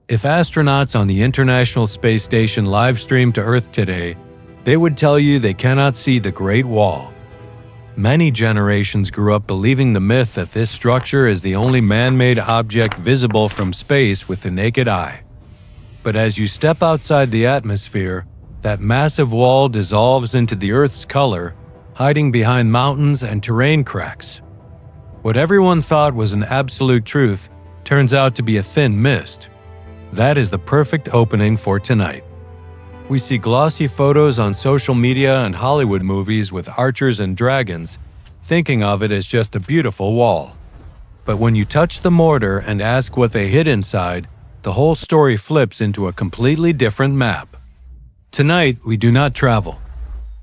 If astronauts on the International Space Station live stream to Earth today, they would tell you they cannot see the Great Wall. Many generations grew up believing the myth that this structure is the only man-made object visible from space with the naked eye. But as you step outside the atmosphere, that massive wall dissolves into the Earth's color, hiding behind mountains and terrain cracks. What everyone thought was an absolute truth turns out to be a thin mist. That is the perfect opening for tonight. We see glossy photos on social media and Hollywood movies with archers and dragons, thinking of it as just a beautiful wall. But when you touch the mortar and ask what they hid inside, the whole story flips into a completely different map. Tonight, we do not travel.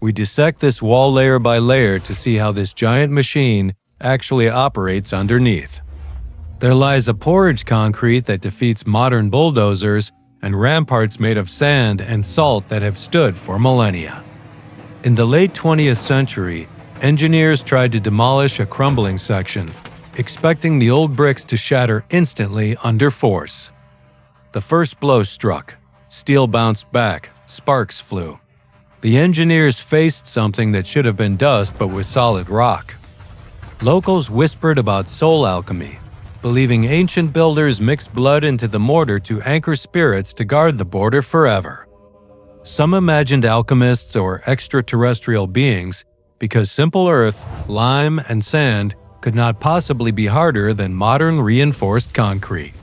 We dissect this wall layer by layer to see how this giant machine actually operates underneath. There lies a porridge concrete that defeats modern bulldozers and ramparts made of sand and salt that have stood for millennia. In the late 20th century, engineers tried to demolish a crumbling section, expecting the old bricks to shatter instantly under force. The first blow struck. Steel bounced back. Sparks flew. The engineers faced something that should have been dust but was solid rock. Locals whispered about soul alchemy, believing ancient builders mixed blood into the mortar to anchor spirits to guard the border forever. Some imagined alchemists or extraterrestrial beings because simple earth, lime, and sand could not possibly be harder than modern reinforced concrete.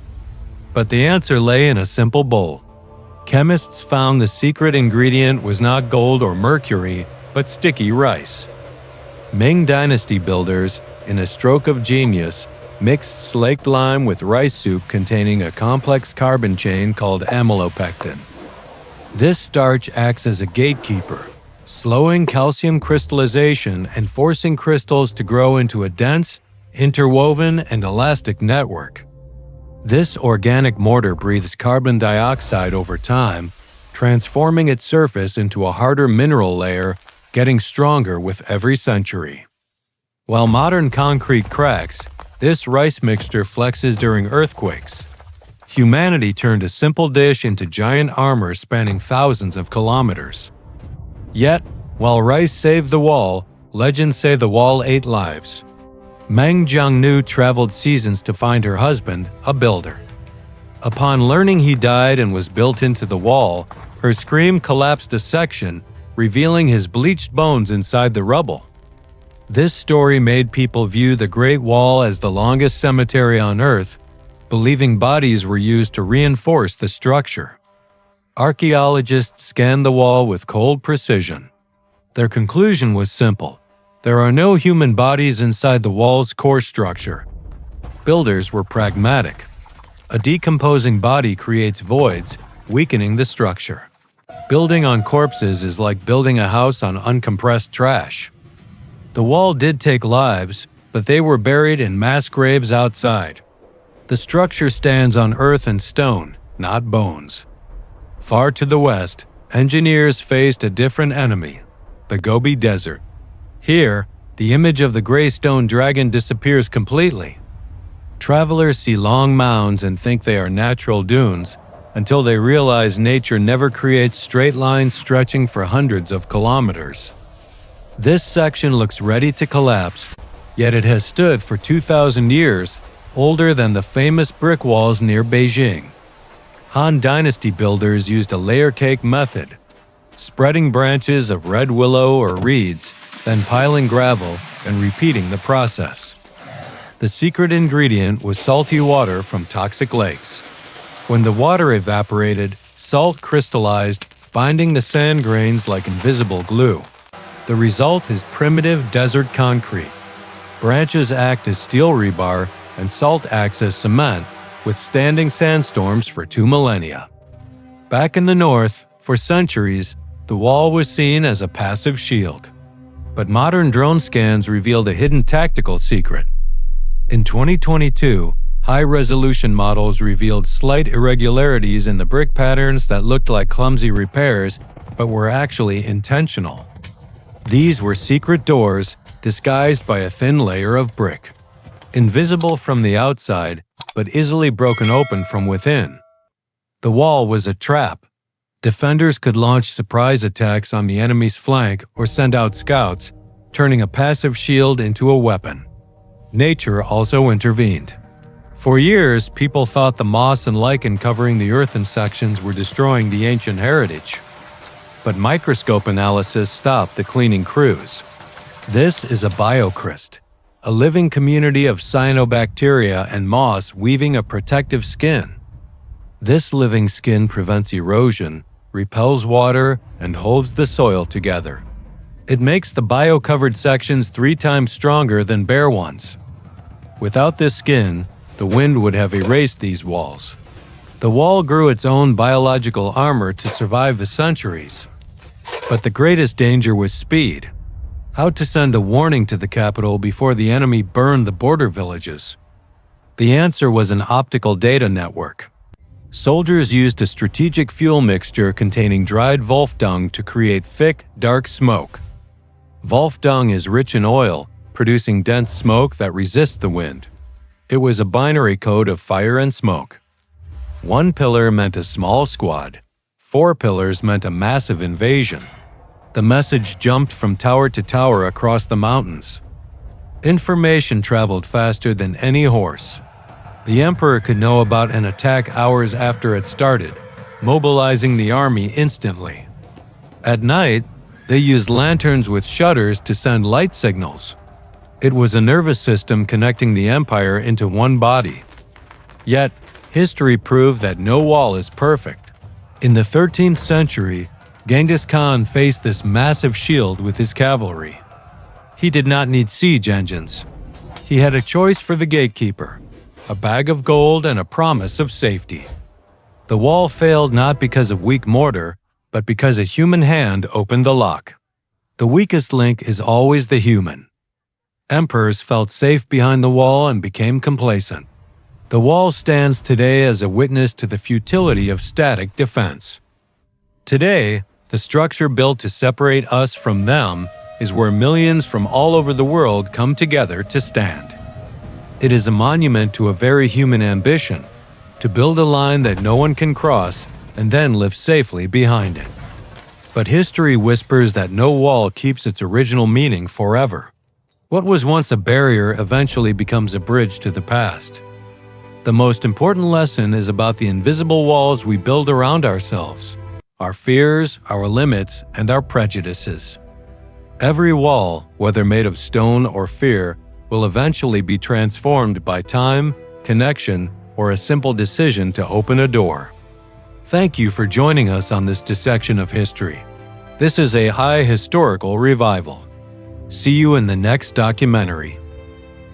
But the answer lay in a simple bowl. Chemists found the secret ingredient was not gold or mercury, but sticky rice. Ming Dynasty builders, in a stroke of genius, mixed slaked lime with rice soup containing a complex carbon chain called amylopectin. This starch acts as a gatekeeper, slowing calcium crystallization and forcing crystals to grow into a dense, interwoven, and elastic network. This organic mortar breathes carbon dioxide over time, transforming its surface into a harder mineral layer, getting stronger with every century. While modern concrete cracks, this rice mixture flexes during earthquakes. Humanity turned a simple dish into giant armor spanning thousands of kilometers. Yet, while rice saved the wall, legends say the wall ate lives. Meng Jiangnu traveled seasons to find her husband, a builder. Upon learning he died and was built into the wall, her scream collapsed a section, revealing his bleached bones inside the rubble. This story made people view the Great Wall as the longest cemetery on Earth, believing bodies were used to reinforce the structure. Archaeologists scanned the wall with cold precision. Their conclusion was simple. There are no human bodies inside the wall's core structure. Builders were pragmatic. A decomposing body creates voids, weakening the structure. Building on corpses is like building a house on uncompressed trash. The wall did take lives, but they were buried in mass graves outside. The structure stands on earth and stone, not bones. Far to the west, engineers faced a different enemy, the Gobi Desert. Here, the image of the gray stone dragon disappears completely. Travelers see long mounds and think they are natural dunes, until they realize nature never creates straight lines stretching for hundreds of kilometers. This section looks ready to collapse, yet it has stood for 2,000 years, older than the famous brick walls near Beijing. Han Dynasty builders used a layer cake method, spreading branches of red willow or reeds, then piling gravel and repeating the process. The secret ingredient was salty water from toxic lakes. When the water evaporated, salt crystallized, binding the sand grains like invisible glue. The result is primitive desert concrete. Branches act as steel rebar and salt acts as cement, withstanding sandstorms for 2 millennia. Back in the north, for centuries, the wall was seen as a passive shield. But modern drone scans revealed a hidden tactical secret. In 2022, high-resolution models revealed slight irregularities in the brick patterns that looked like clumsy repairs, but were actually intentional. These were secret doors, disguised by a thin layer of brick. Invisible from the outside, but easily broken open from within. The wall was a trap. Defenders could launch surprise attacks on the enemy's flank or send out scouts, turning a passive shield into a weapon. Nature also intervened. For years, people thought the moss and lichen covering the earthen sections were destroying the ancient heritage. But microscope analysis stopped the cleaning crews. This is a biocryst, a living community of cyanobacteria and moss weaving a protective skin. This living skin prevents erosion, repels water, and holds the soil together. It makes the bio-covered sections 3 times stronger than bare ones. Without this skin, the wind would have erased these walls. The wall grew its own biological armor to survive the centuries. But the greatest danger was speed. How to send a warning to the capital before the enemy burned the border villages? The answer was an optical data network. Soldiers used a strategic fuel mixture containing dried wolf dung to create thick, dark smoke. Wolf dung is rich in oil, producing dense smoke that resists the wind. It was a binary code of fire and smoke. 1 pillar meant a small squad. 4 pillars meant a massive invasion. The message jumped from tower to tower across the mountains. Information traveled faster than any horse. The emperor could know about an attack hours after it started, mobilizing the army instantly. At night, they used lanterns with shutters to send light signals. It was a nervous system connecting the empire into one body. Yet, history proved that no wall is perfect. In the 13th century, Genghis Khan faced this massive shield with his cavalry. He did not need siege engines. He had a choice for the gatekeeper, a bag of gold and a promise of safety. The wall failed not because of weak mortar, but because a human hand opened the lock. The weakest link is always the human. Emperors felt safe behind the wall and became complacent. The wall stands today as a witness to the futility of static defense. Today, the structure built to separate us from them is where millions from all over the world come together to stand. It is a monument to a very human ambition, to build a line that no one can cross and then live safely behind it. But history whispers that no wall keeps its original meaning forever. What was once a barrier eventually becomes a bridge to the past. The most important lesson is about the invisible walls we build around ourselves, our fears, our limits, and our prejudices. Every wall, whether made of stone or fear, will eventually be transformed by time, connection, or a simple decision to open a door. Thank you for joining us on this dissection of history. This is a high historical revival. See you in the next documentary.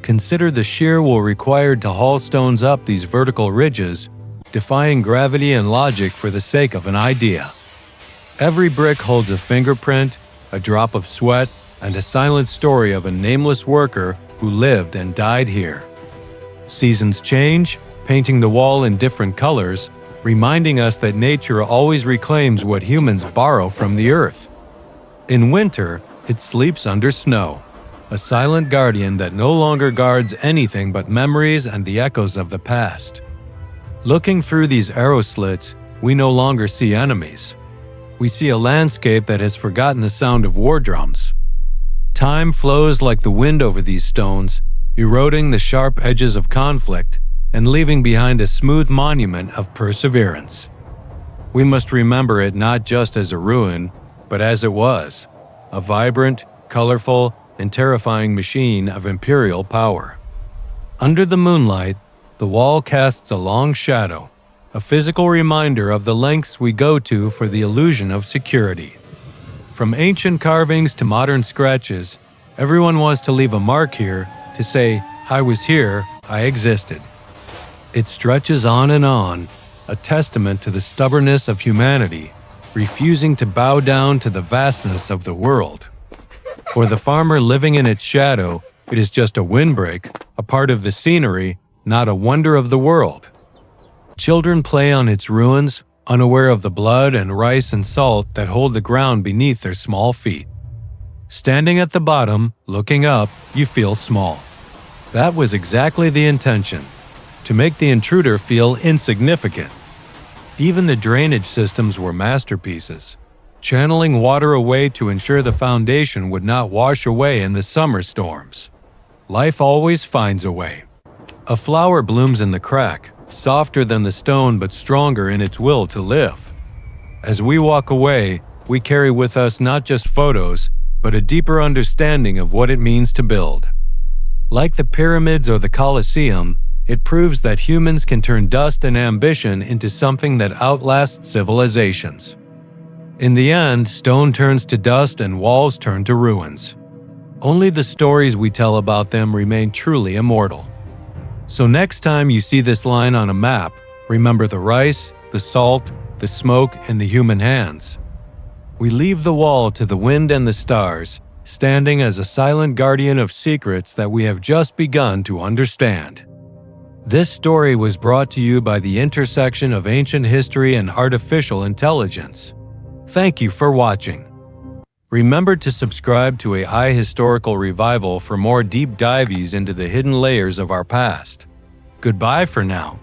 Consider the sheer will required to haul stones up these vertical ridges, defying gravity and logic for the sake of an idea. Every brick holds a fingerprint, a drop of sweat, and a silent story of a nameless worker who lived and died here. Seasons change, painting the wall in different colors, reminding us that nature always reclaims what humans borrow from the earth. In winter, it sleeps under snow, a silent guardian that no longer guards anything but memories and the echoes of the past. Looking through these arrow slits, we no longer see enemies. We see a landscape that has forgotten the sound of war drums. Time flows like the wind over these stones, eroding the sharp edges of conflict and leaving behind a smooth monument of perseverance. We must remember it not just as a ruin, but as it was, a vibrant, colorful, and terrifying machine of imperial power. Under the moonlight, the wall casts a long shadow, a physical reminder of the lengths we go to for the illusion of security. From ancient carvings to modern scratches, everyone wants to leave a mark here to say, "I was here, I existed." It stretches on and on, a testament to the stubbornness of humanity, refusing to bow down to the vastness of the world. For the farmer living in its shadow, it is just a windbreak, a part of the scenery, not a wonder of the world. Children play on its ruins, unaware of the blood and rice and salt that hold the ground beneath their small feet. Standing at the bottom, looking up, you feel small. That was exactly the intention, to make the intruder feel insignificant. Even the drainage systems were masterpieces, channeling water away to ensure the foundation would not wash away in the summer storms. Life always finds a way. A flower blooms in the crack, softer than the stone but stronger in its will to live. As we walk away, we carry with us not just photos, but a deeper understanding of what it means to build. Like the pyramids or the Colosseum, it proves that humans can turn dust and ambition into something that outlasts civilizations. In the end, stone turns to dust and walls turn to ruins. Only the stories we tell about them remain truly immortal. So next time you see this line on a map, remember the rice, the salt, the smoke, and the human hands. We leave the wall to the wind and the stars, standing as a silent guardian of secrets that we have just begun to understand. This story was brought to you by the intersection of ancient history and artificial intelligence. Thank you for watching. Remember to subscribe to AI Historical Revival for more deep dives into the hidden layers of our past. Goodbye for now.